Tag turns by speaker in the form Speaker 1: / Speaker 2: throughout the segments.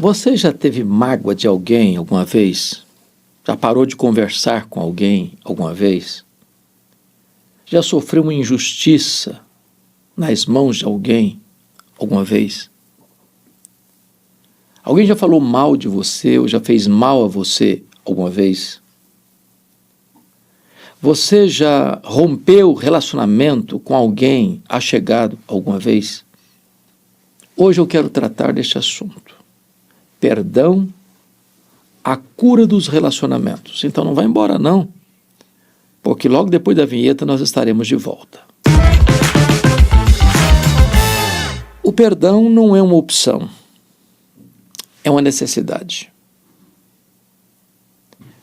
Speaker 1: Você já teve mágoa de alguém alguma vez? Já parou de conversar com alguém alguma vez? Já sofreu uma injustiça nas mãos de alguém alguma vez? Alguém já falou mal de você ou já fez mal a você alguma vez? Você já rompeu relacionamento com alguém achegado alguma vez? Hoje eu quero tratar deste assunto. Perdão, a cura dos relacionamentos. Então não vai embora não, porque logo depois da vinheta nós estaremos de volta. O perdão não é uma opção, é uma necessidade.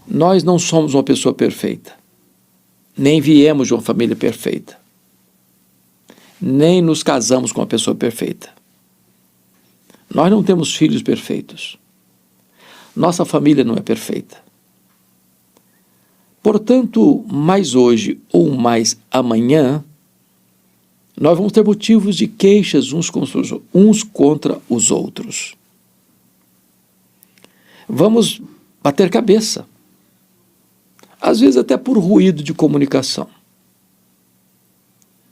Speaker 1: Nós não somos uma pessoa perfeita, nem viemos de uma família perfeita, nem nos casamos com uma pessoa perfeita. Nós não temos filhos perfeitos. Nossa família não é perfeita. Portanto, mais hoje ou mais amanhã, nós vamos ter motivos de queixas uns contra os outros. Vamos bater cabeça. Às vezes até por ruído de comunicação.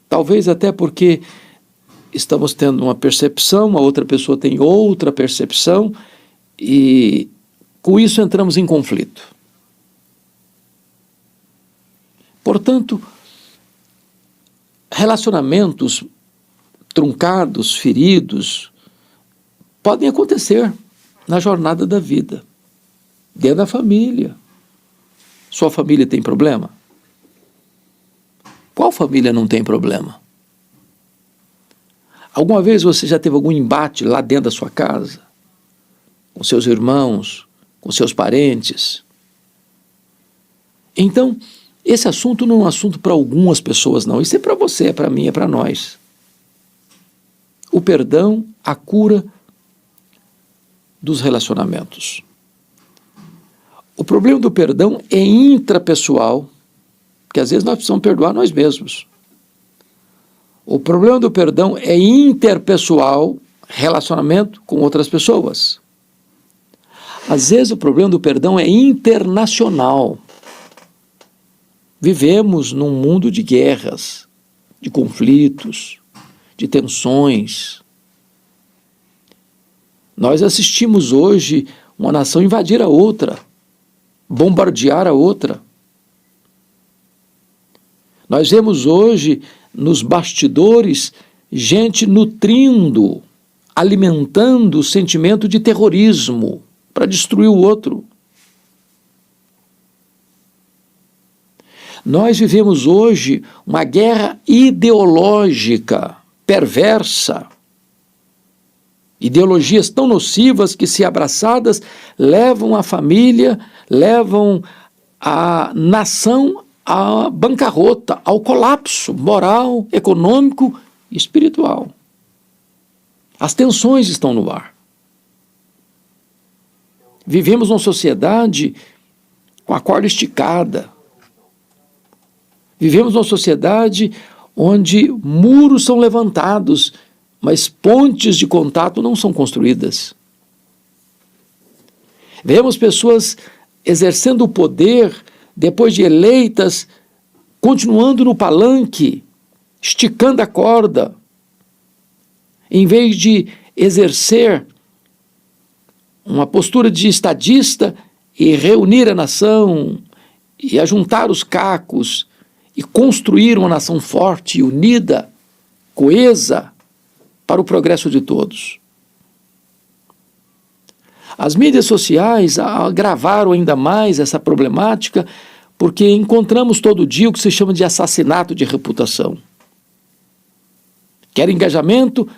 Speaker 1: Talvez até porque estamos tendo uma percepção, a outra pessoa tem outra percepção e com isso entramos em conflito. Portanto, relacionamentos truncados, feridos, podem acontecer na jornada da vida, dentro da família. Sua família tem problema? Qual família não tem problema? Alguma vez você já teve algum embate lá dentro da sua casa? Com seus irmãos, com seus parentes? Então, esse assunto não é um assunto para algumas pessoas, não. Isso é para você, é para mim, é para nós. O perdão, a cura dos relacionamentos. O problema do perdão é intrapessoal, porque às vezes nós precisamos perdoar nós mesmos. O problema do perdão é interpessoal, relacionamento com outras pessoas. Às vezes o problema do perdão é internacional. Vivemos num mundo de guerras, de conflitos, de tensões. Nós assistimos hoje uma nação invadir a outra, bombardear a outra. Nós vemos hoje nos bastidores gente nutrindo, alimentando o sentimento de terrorismo para destruir o outro. Nós vivemos hoje uma guerra ideológica, perversa. Ideologias tão nocivas que, se abraçadas, levam a família, levam a nação à bancarrota, ao colapso moral, econômico e espiritual. As tensões estão no ar. Vivemos numa sociedade com a corda esticada. Vivemos numa sociedade onde muros são levantados, mas pontes de contato não são construídas. Vemos pessoas exercendo o poder, depois de eleitas, continuando no palanque, esticando a corda, em vez de exercer uma postura de estadista e reunir a nação, e ajuntar os cacos, e construir uma nação forte e unida, coesa, para o progresso de todos. As mídias sociais agravaram ainda mais essa problemática, porque encontramos todo dia o que se chama de assassinato de reputação. Quer engajamento?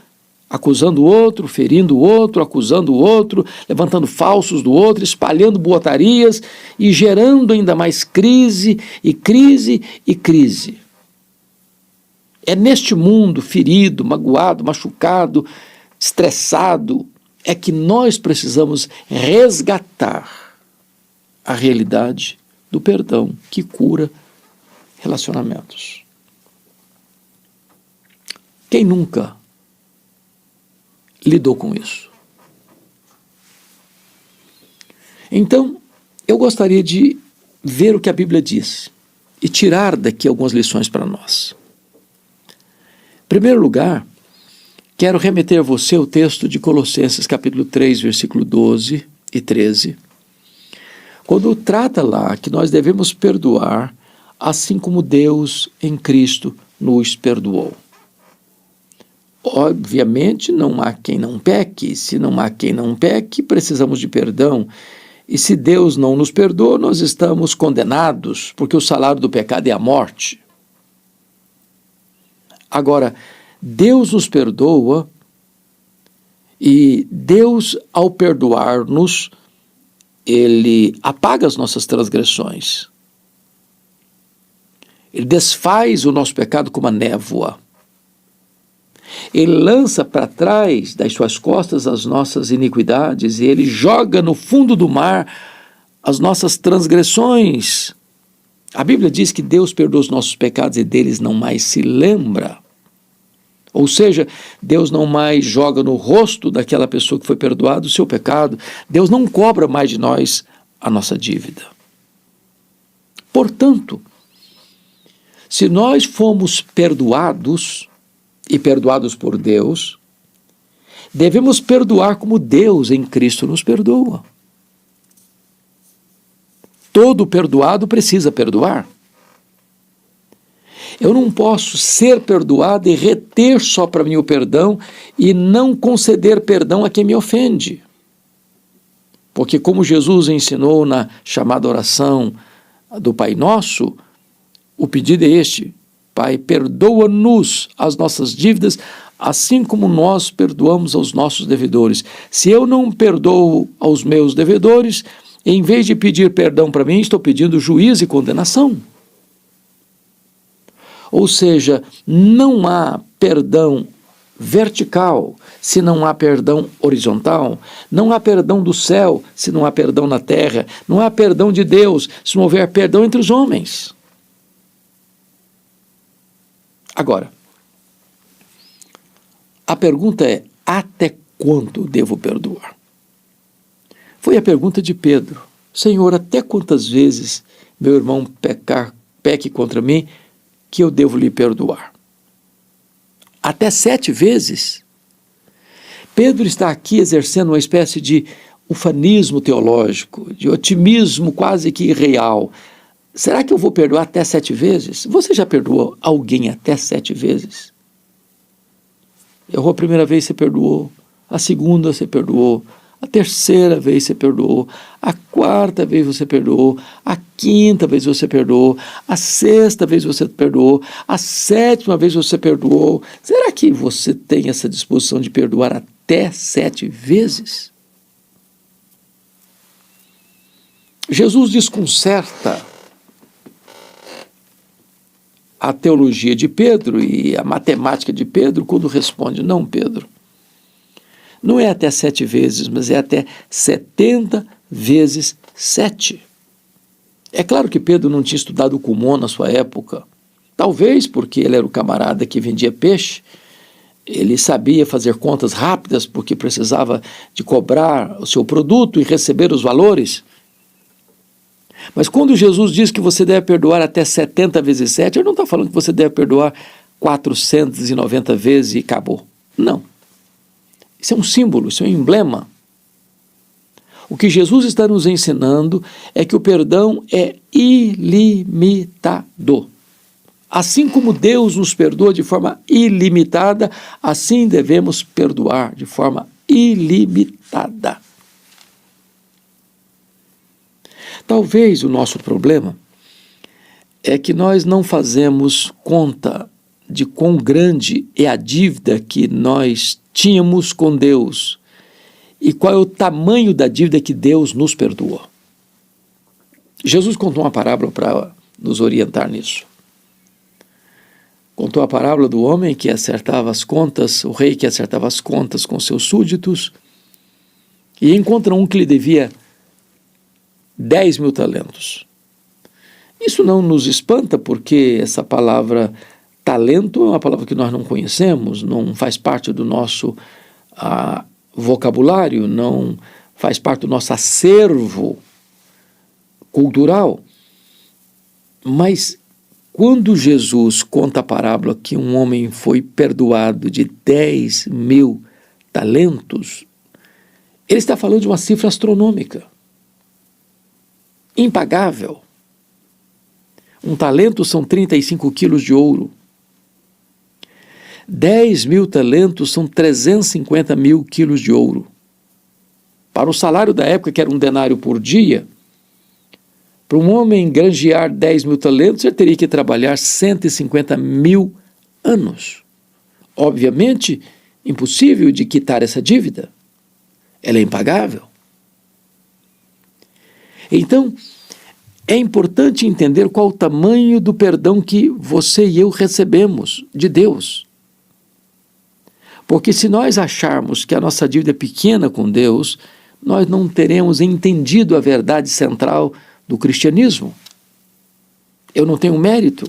Speaker 1: Acusando o outro, ferindo o outro, acusando o outro, levantando falsos do outro, espalhando boatarias e gerando ainda mais crise e crise e crise. É neste mundo ferido, magoado, machucado, estressado, é que nós precisamos resgatar a realidade do perdão que cura relacionamentos. Quem nunca lidou com isso? Então, eu gostaria de ver o que a Bíblia diz e tirar daqui algumas lições para nós. Em primeiro lugar, quero remeter você ao texto de Colossenses capítulo 3, versículo 12 e 13, quando trata lá que nós devemos perdoar assim como Deus em Cristo nos perdoou. Obviamente, não há quem não peque. Se não há quem não peque, precisamos de perdão. E se Deus não nos perdoa, nós estamos condenados, porque o salário do pecado é a morte. Agora, Deus nos perdoa e Deus, ao perdoar-nos, Ele apaga as nossas transgressões. Ele desfaz o nosso pecado como a névoa. Ele lança para trás das suas costas as nossas iniquidades e Ele joga no fundo do mar as nossas transgressões. A Bíblia diz que Deus perdoa os nossos pecados e deles não mais se lembra. Ou seja, Deus não mais joga no rosto daquela pessoa que foi perdoada o seu pecado. Deus não cobra mais de nós a nossa dívida. Portanto, se nós fomos perdoados e perdoados por Deus, devemos perdoar como Deus em Cristo nos perdoa. Todo perdoado precisa perdoar. Eu não posso ser perdoado e reter só para mim o perdão e não conceder perdão a quem me ofende. Porque como Jesus ensinou na chamada oração do Pai Nosso, o pedido é este: Pai, perdoa-nos as nossas dívidas, assim como nós perdoamos aos nossos devedores. Se eu não perdoo aos meus devedores, em vez de pedir perdão para mim, estou pedindo juízo e condenação. Ou seja, não há perdão vertical se não há perdão horizontal, não há perdão do céu se não há perdão na terra, não há perdão de Deus se não houver perdão entre os homens. Agora, a pergunta é: até quando devo perdoar? Foi a pergunta de Pedro. Senhor, até quantas vezes meu irmão peque contra mim que eu devo lhe perdoar? Até 7 vezes? Pedro está aqui exercendo uma espécie de ufanismo teológico, de otimismo quase que irreal. Será que eu vou perdoar até 7 vezes? Você já perdoou alguém até 7 vezes? Errou a primeira vez, você perdoou. A segunda, você perdoou. A terceira vez, você perdoou. A quarta vez, você perdoou. A quinta vez, você perdoou. A sexta vez, você perdoou. A sétima vez, você perdoou. Será que você tem essa disposição de perdoar até 7 vezes? Jesus desconcerta a teologia de Pedro e a matemática de Pedro quando responde: não, Pedro, não é até 7 vezes, mas é até 70 vezes 7. É claro que Pedro não tinha estudado o Kumon na sua época, talvez porque ele era o camarada que vendia peixe, ele sabia fazer contas rápidas porque precisava de cobrar o seu produto e receber os valores. Mas quando Jesus diz que você deve perdoar até 70 vezes 7, ele não está falando que você deve perdoar 490 vezes e acabou. Não. Isso é um símbolo, isso é um emblema. O que Jesus está nos ensinando é que o perdão é ilimitado. Assim como Deus nos perdoa de forma ilimitada, assim devemos perdoar de forma ilimitada. Talvez o nosso problema é que nós não fazemos conta de quão grande é a dívida que nós tínhamos com Deus e qual é o tamanho da dívida que Deus nos perdoou. Jesus contou uma parábola para nos orientar nisso. Contou a parábola do homem que acertava as contas, o rei que acertava as contas com seus súditos, e encontra um que lhe devia 10.000 talentos. Isso não nos espanta, porque essa palavra talento é uma palavra que nós não conhecemos, não faz parte do nosso vocabulário, não faz parte do nosso acervo cultural. Mas quando Jesus conta a parábola que um homem foi perdoado de 10.000 talentos, ele está falando de uma cifra astronômica, impagável. Um talento são 35 quilos de ouro. 10.000 talentos são 350.000 quilos de ouro. Para o salário da época, que era um denário por dia, para um homem granjear 10.000 talentos, ele teria que trabalhar 150.000 anos. Obviamente, impossível de quitar essa dívida. Ela é impagável. Então, é importante entender qual o tamanho do perdão que você e eu recebemos de Deus. Porque se nós acharmos que a nossa dívida é pequena com Deus, nós não teremos entendido a verdade central do cristianismo. Eu não tenho mérito.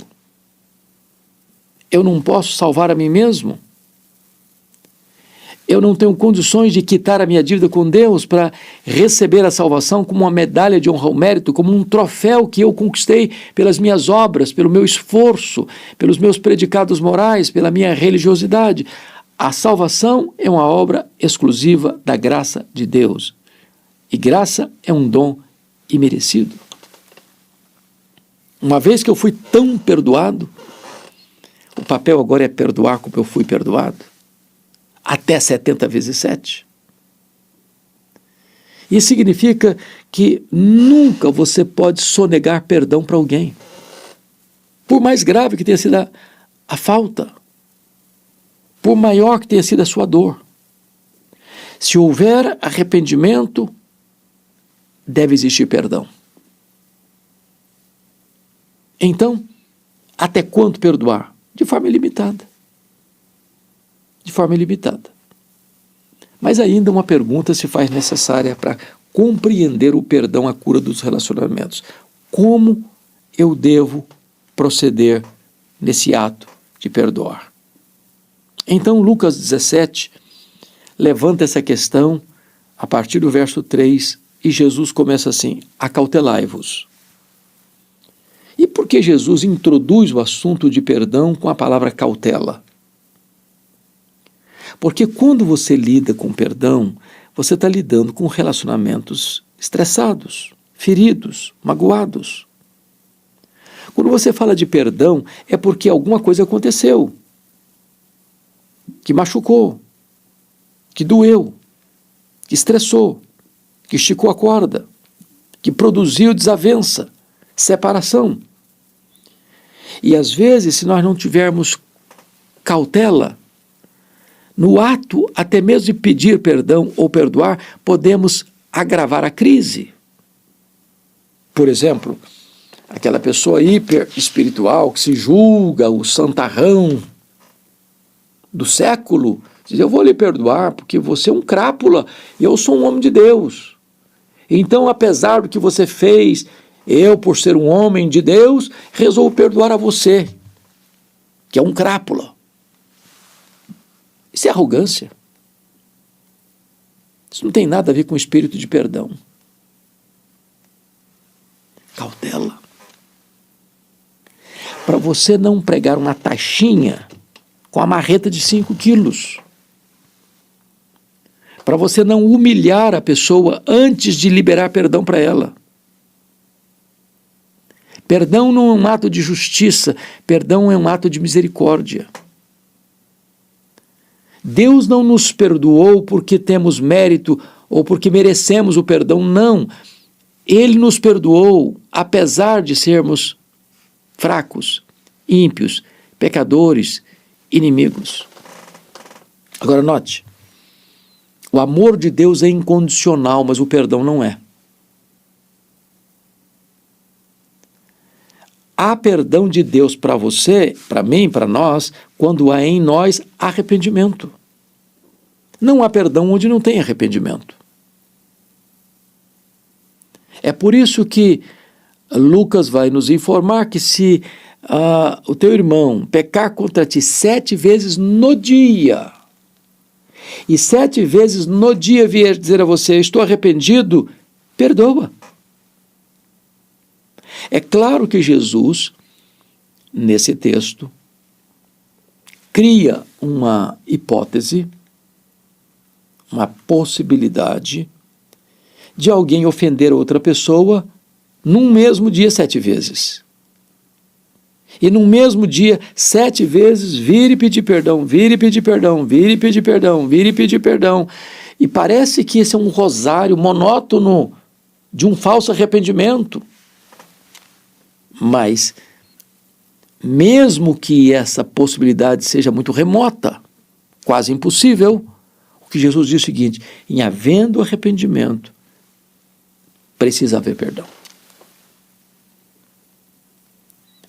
Speaker 1: Eu não posso salvar a mim mesmo. Eu não tenho condições de quitar a minha dívida com Deus para receber a salvação como uma medalha de honra ao mérito, como um troféu que eu conquistei pelas minhas obras, pelo meu esforço, pelos meus predicados morais, pela minha religiosidade. A salvação é uma obra exclusiva da graça de Deus. E graça é um dom imerecido. Uma vez que eu fui tão perdoado, o papel agora é perdoar como eu fui perdoado. Até 70 vezes 7. Isso significa que nunca você pode sonegar perdão para alguém. Por mais grave que tenha sido a falta, por maior que tenha sido a sua dor. Se houver arrependimento, deve existir perdão. Então, até quanto perdoar? De forma ilimitada. De forma ilimitada. Mas ainda uma pergunta se faz necessária para compreender o perdão, a cura dos relacionamentos. Como eu devo proceder nesse ato de perdoar? Então, Lucas 17 levanta essa questão a partir do verso 3 e Jesus começa assim: acautelai-vos. E por que Jesus introduz o assunto de perdão com a palavra cautela? Porque quando você lida com perdão, você está lidando com relacionamentos estressados, feridos, magoados. Quando você fala de perdão, é porque alguma coisa aconteceu, que machucou, que doeu, que estressou, que esticou a corda, que produziu desavença, separação. E às vezes, se nós não tivermos cautela, no ato até mesmo de pedir perdão ou perdoar, podemos agravar a crise. Por exemplo, aquela pessoa hiper espiritual que se julga o santarrão do século, diz: eu vou lhe perdoar porque você é um crápula e eu sou um homem de Deus. Então, apesar do que você fez, eu, por ser um homem de Deus, resolvo perdoar a você, que é um crápula. Isso é arrogância. Isso não tem nada a ver com o espírito de perdão. Cautela. Para você não pregar uma taxinha com a marreta de 5 quilos. Para você não humilhar a pessoa antes de liberar perdão para ela. Perdão não é um ato de justiça, perdão é um ato de misericórdia. Deus não nos perdoou porque temos mérito ou porque merecemos o perdão, não. Ele nos perdoou apesar de sermos fracos, ímpios, pecadores, inimigos. Agora note, o amor de Deus é incondicional, mas o perdão não é. Há perdão de Deus para você, para mim, para nós, quando há em nós arrependimento. Não há perdão onde não tem arrependimento. É por isso que Lucas vai nos informar que se o teu irmão pecar contra ti 7 vezes no dia, e 7 vezes no dia vier dizer a você: estou arrependido, perdoa. É claro que Jesus, nesse texto, cria uma hipótese, uma possibilidade de alguém ofender outra pessoa num mesmo dia 7 vezes. E num mesmo dia, 7 vezes, vir e pedir perdão, vir e pedir perdão, vir e pedir perdão, vir e pedir perdão. E parece que esse é um rosário monótono de um falso arrependimento. Mas, mesmo que essa possibilidade seja muito remota, quase impossível, o que Jesus diz é o seguinte: em havendo arrependimento, precisa haver perdão.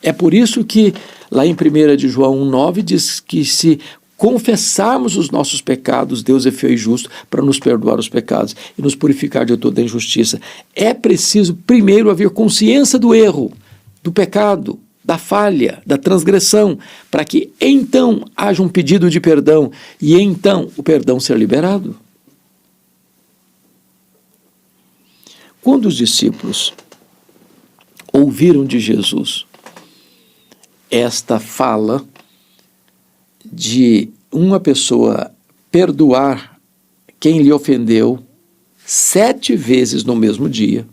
Speaker 1: É por isso que lá em 1 de João 1,9 diz que se confessarmos os nossos pecados, Deus é fiel e justo para nos perdoar os pecados e nos purificar de toda injustiça. É preciso primeiro haver consciência do erro, do pecado, da falha, da transgressão, para que então haja um pedido de perdão e então o perdão ser liberado. Quando os discípulos ouviram de Jesus esta fala de uma pessoa perdoar quem lhe ofendeu 7 vezes no mesmo dia,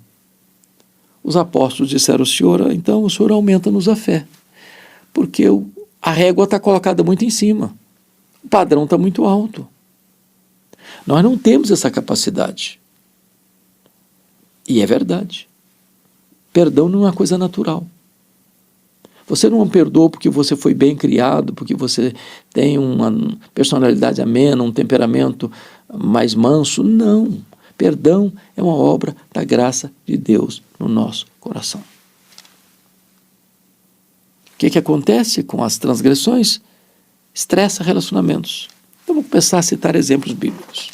Speaker 1: os apóstolos disseram: Senhor, então o Senhor aumenta-nos a fé, porque a régua está colocada muito em cima, o padrão está muito alto. Nós não temos essa capacidade. E é verdade. Perdão não é uma coisa natural. Você não perdoa porque você foi bem criado, porque você tem uma personalidade amena, um temperamento mais manso. Não. Perdão é uma obra da graça de Deus no nosso coração. O que acontece com as transgressões? Estressa relacionamentos. Então, vou começar a citar exemplos bíblicos.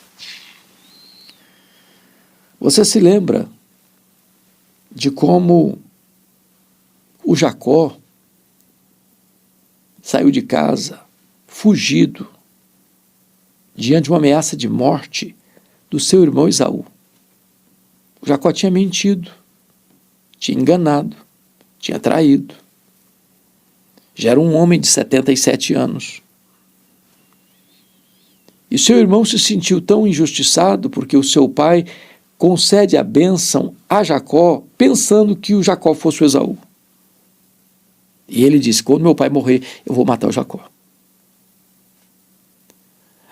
Speaker 1: Você se lembra de como o Jacó saiu de casa, fugido, diante de uma ameaça de morte do seu irmão Esaú. O Jacó tinha mentido, tinha enganado, tinha traído. Já era um homem de 77 anos. E seu irmão se sentiu tão injustiçado porque o seu pai concede a bênção a Jacó, pensando que o Jacó fosse o Esaú. E ele disse: quando meu pai morrer, eu vou matar o Jacó.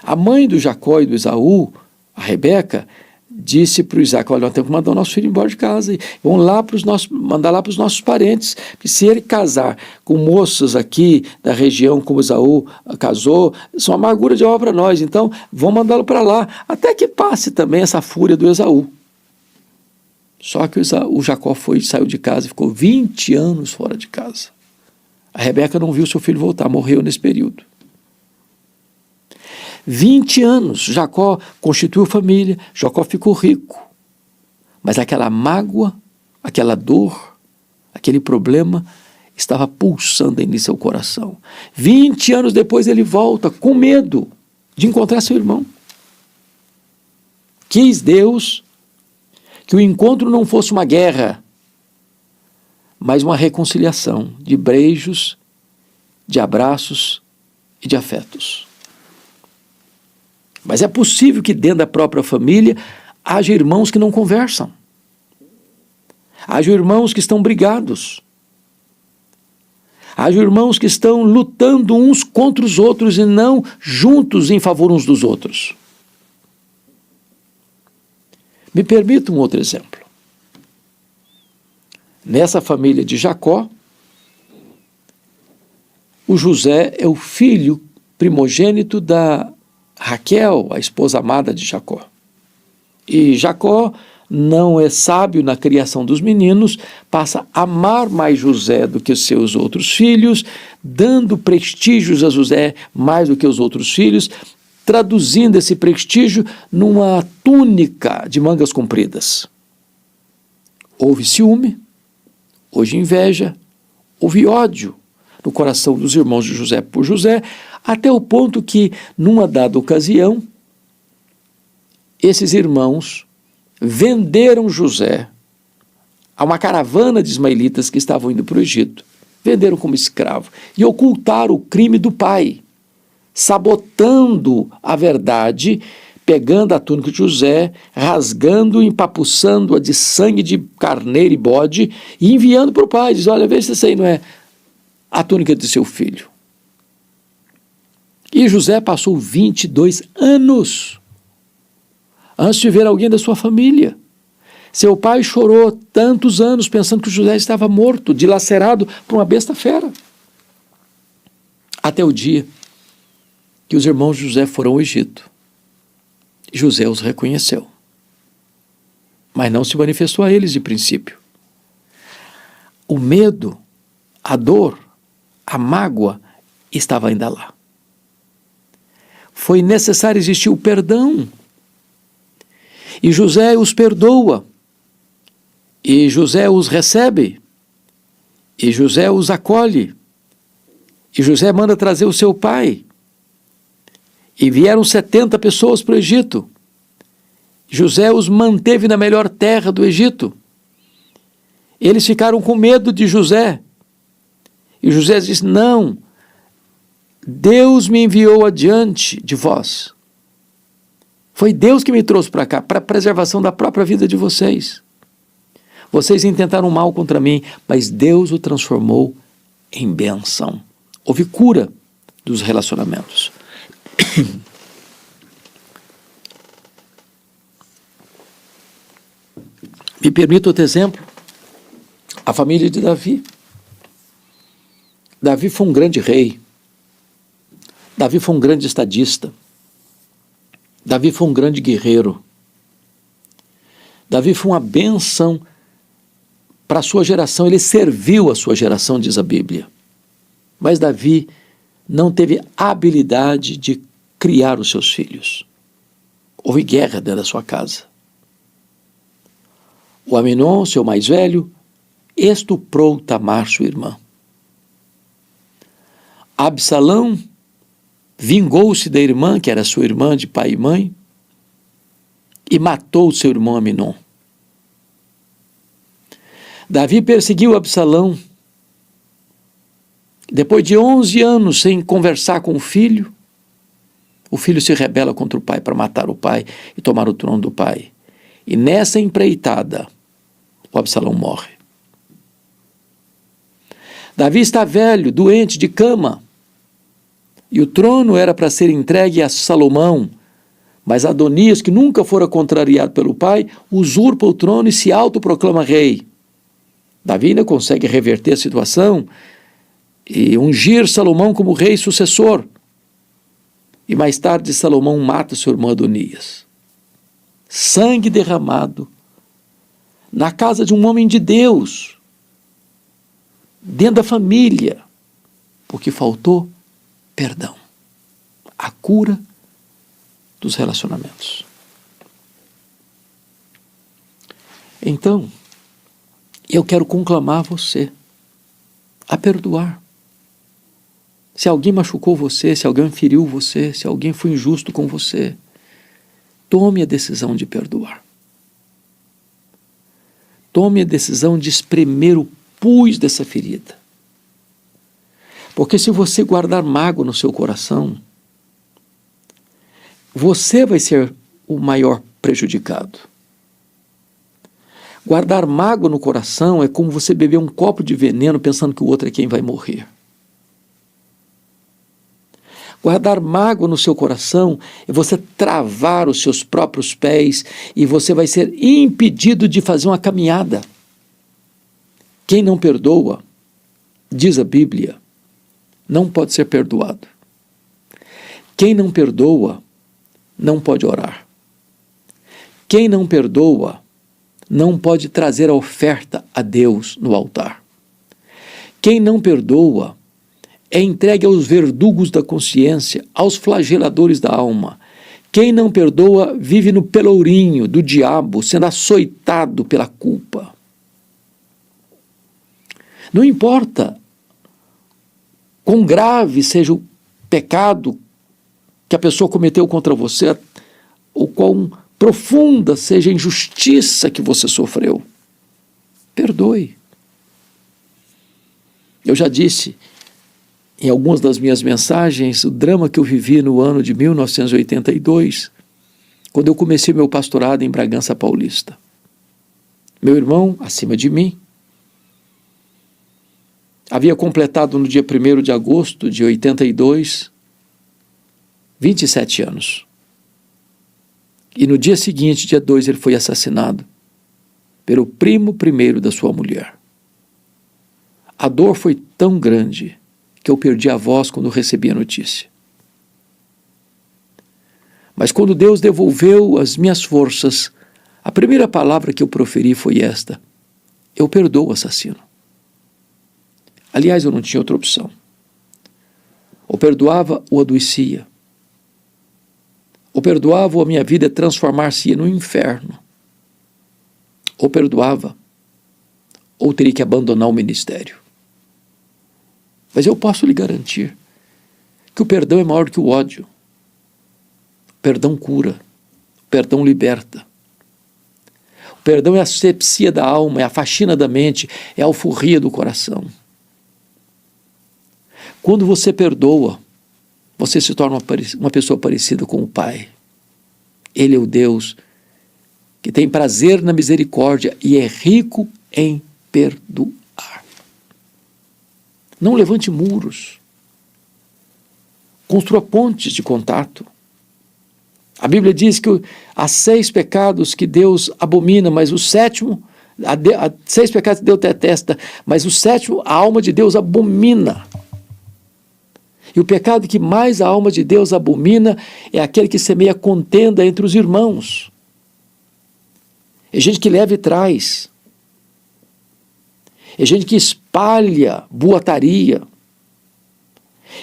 Speaker 1: A mãe do Jacó e do Esaú, a Rebeca, disse para o Isaac: olha, nós temos que mandar o nosso filho embora de casa, e vamos lá mandar lá para os nossos parentes, que se ele casar com moças aqui da região, como Esaú casou, são amargura de obra para nós, então vamos mandá-lo para lá, até que passe também essa fúria do Esaú. Só que o Jacó saiu de casa e ficou 20 anos fora de casa. A Rebeca não viu seu filho voltar, morreu nesse período. 20 anos, Jacó constituiu família, Jacó ficou rico. Mas aquela mágoa, aquela dor, aquele problema estava pulsando em seu coração. 20 anos depois ele volta com medo de encontrar seu irmão. Quis Deus que o encontro não fosse uma guerra, mas uma reconciliação de beijos, de abraços e de afetos. Mas é possível que dentro da própria família haja irmãos que não conversam. Haja irmãos que estão brigados. Haja irmãos que estão lutando uns contra os outros e não juntos em favor uns dos outros. Me permita um outro exemplo. Nessa família de Jacó, o José é o filho primogênito da Raquel, a esposa amada de Jacó. E Jacó não é sábio na criação dos meninos, passa a amar mais José do que seus outros filhos, dando prestígios a José mais do que os outros filhos, traduzindo esse prestígio numa túnica de mangas compridas. Houve ciúme, houve inveja, houve ódio no coração dos irmãos de José por José, até o ponto que, numa dada ocasião, esses irmãos venderam José a uma caravana de ismaelitas que estavam indo para o Egito. Venderam como escravo e ocultaram o crime do pai, sabotando a verdade, pegando a túnica de José, rasgando, empapuçando-a de sangue de carneiro e bode e enviando para o pai. Diz, olha, vê se essa aí não é a túnica de seu filho. E José passou 22 anos antes de ver alguém da sua família. Seu pai chorou tantos anos pensando que José estava morto, dilacerado por uma besta fera. Até o dia que os irmãos de José foram ao Egito. José os reconheceu, mas não se manifestou a eles de princípio. O medo, a dor, a mágoa estava ainda lá. Foi necessário existir o perdão. E José os perdoa. E José os recebe. E José os acolhe. E José manda trazer o seu pai. E vieram 70 pessoas para o Egito. José os manteve na melhor terra do Egito. Eles ficaram com medo de José. E José disse, não, Deus me enviou adiante de vós. Foi Deus que me trouxe para cá, para a preservação da própria vida de vocês. Vocês intentaram mal contra mim, mas Deus o transformou em bênção. Houve cura dos relacionamentos. Me permita outro exemplo, a família de Davi. Davi foi um grande rei. Davi foi um grande estadista. Davi foi um grande guerreiro. Davi foi uma bênção para a sua geração. Ele serviu a sua geração, diz a Bíblia. Mas Davi não teve habilidade de criar os seus filhos. Houve guerra dentro da sua casa. O Aminon, seu mais velho, estuprou Tamar, sua irmã. Absalão vingou-se da irmã, que era sua irmã de pai e mãe, e matou seu irmão Aminon. Davi perseguiu Absalão. Depois de 11 anos sem conversar com o filho se rebela contra o pai para matar o pai e tomar o trono do pai. E nessa empreitada, o Absalão morre. Davi está velho, doente, de cama. E o trono era para ser entregue a Salomão, mas Adonias, que nunca fora contrariado pelo pai, usurpa o trono e se autoproclama rei. Davi ainda consegue reverter a situação e ungir Salomão como rei sucessor. E mais tarde Salomão mata seu irmão Adonias. Sangue derramado na casa de um homem de Deus, dentro da família, porque faltou perdão, a cura dos relacionamentos. Então, eu quero conclamar você a perdoar. Se alguém machucou você, se alguém feriu você, se alguém foi injusto com você, tome a decisão de perdoar. Tome a decisão de espremer o pus dessa ferida. Porque se você guardar mágoa no seu coração, você vai ser o maior prejudicado. Guardar mágoa no coração é como você beber um copo de veneno pensando que o outro é quem vai morrer. Guardar mágoa no seu coração é você travar os seus próprios pés e você vai ser impedido de fazer uma caminhada. Quem não perdoa, diz a Bíblia, não pode ser perdoado. Quem não perdoa, não pode orar. Quem não perdoa, não pode trazer a oferta a Deus no altar. Quem não perdoa, é entregue aos verdugos da consciência, aos flageladores da alma. Quem não perdoa vive no pelourinho do diabo, sendo açoitado pela culpa. Não importa quão grave seja o pecado que a pessoa cometeu contra você, ou quão profunda seja a injustiça que você sofreu. Perdoe. Eu já disse em algumas das minhas mensagens o drama que eu vivi no ano de 1982, quando eu comecei meu pastorado em Bragança Paulista. Meu irmão, acima de mim, havia completado no dia 1º de agosto de 82, 27 anos. E no dia seguinte, dia 2, ele foi assassinado pelo primo primeiro da sua mulher. A dor foi tão grande que eu perdi a voz quando recebi a notícia. Mas quando Deus devolveu as minhas forças, a primeira palavra que eu proferi foi esta: eu perdoo o assassino. Aliás, eu não tinha outra opção. Ou perdoava ou adoecia. Ou perdoava ou a minha vida transformar-se no inferno. Ou perdoava ou teria que abandonar o ministério. Mas eu posso lhe garantir que o perdão é maior do que o ódio. O perdão cura. O perdão liberta. O perdão é a asepsia da alma, é a faxina da mente, é a alforria do coração. Quando você perdoa, você se torna uma pessoa parecida com o Pai. Ele é o Deus que tem prazer na misericórdia e é rico em perdoar. Não levante muros. Construa pontes de contato. A Bíblia diz que há 6 pecados que Deus abomina, mas o 7º, 6 pecados que Deus detesta, mas o 7º a alma de Deus abomina. E o pecado que mais a alma de Deus abomina é aquele que semeia contenda entre os irmãos. É gente que leva e traz. É gente que espalha boataria.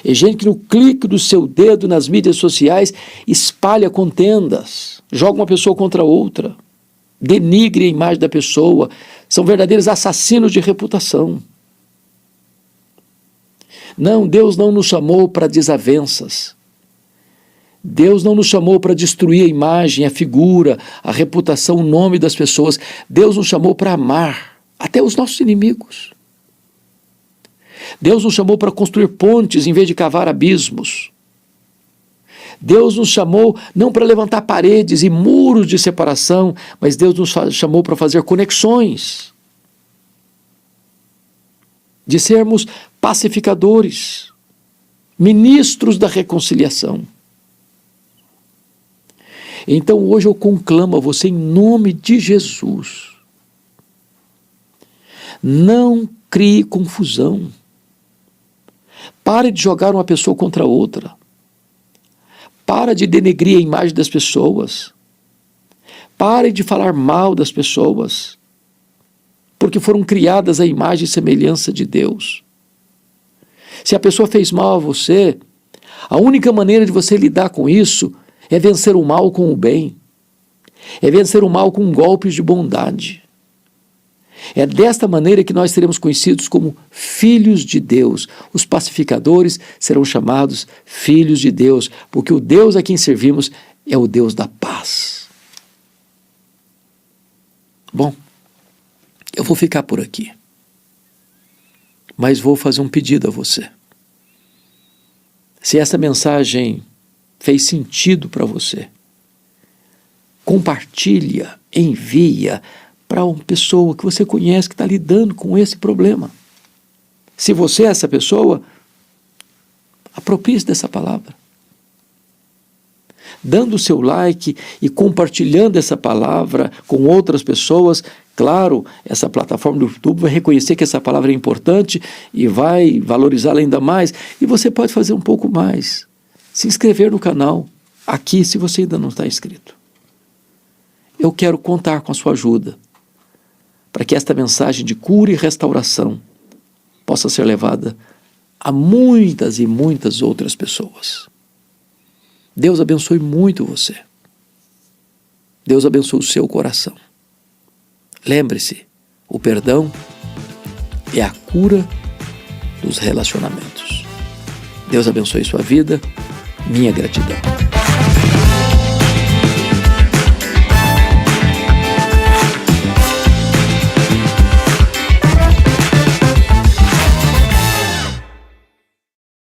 Speaker 1: É gente que no clique do seu dedo nas mídias sociais espalha contendas, joga uma pessoa contra outra, denigre a imagem da pessoa, são verdadeiros assassinos de reputação. Não, Deus não nos chamou para desavenças. Deus não nos chamou para destruir a imagem, a figura, a reputação, o nome das pessoas. Deus nos chamou para amar até os nossos inimigos. Deus nos chamou para construir pontes em vez de cavar abismos. Deus nos chamou não para levantar paredes e muros de separação, mas Deus nos chamou para fazer conexões. De sermos pacificadores, ministros da reconciliação. Então hoje eu conclamo a você em nome de Jesus. Não crie confusão. Pare de jogar uma pessoa contra outra. Para de denegrir a imagem das pessoas. Pare de falar mal das pessoas, porque foram criadas à imagem e semelhança de Deus. Se a pessoa fez mal a você, a única maneira de você lidar com isso é vencer o mal com o bem. É vencer o mal com golpes de bondade. É desta maneira que nós seremos conhecidos como filhos de Deus. Os pacificadores serão chamados filhos de Deus, porque o Deus a quem servimos é o Deus da paz. Bom, eu vou ficar por aqui, mas vou fazer um pedido a você. Se essa mensagem fez sentido para você, compartilha, envia para uma pessoa que você conhece que está lidando com esse problema. Se você é essa pessoa, aproprie-se dessa palavra. Dando o seu like e compartilhando essa palavra com outras pessoas, claro, essa plataforma do YouTube vai reconhecer que essa palavra é importante e vai valorizá-la ainda mais. E você pode fazer um pouco mais. Se inscrever no canal, aqui, se você ainda não está inscrito. Eu quero contar com a sua ajuda, para que esta mensagem de cura e restauração possa ser levada a muitas e muitas outras pessoas. Deus abençoe muito você. Deus abençoe o seu coração. Lembre-se, o perdão é a cura dos relacionamentos. Deus abençoe sua vida. Minha gratidão.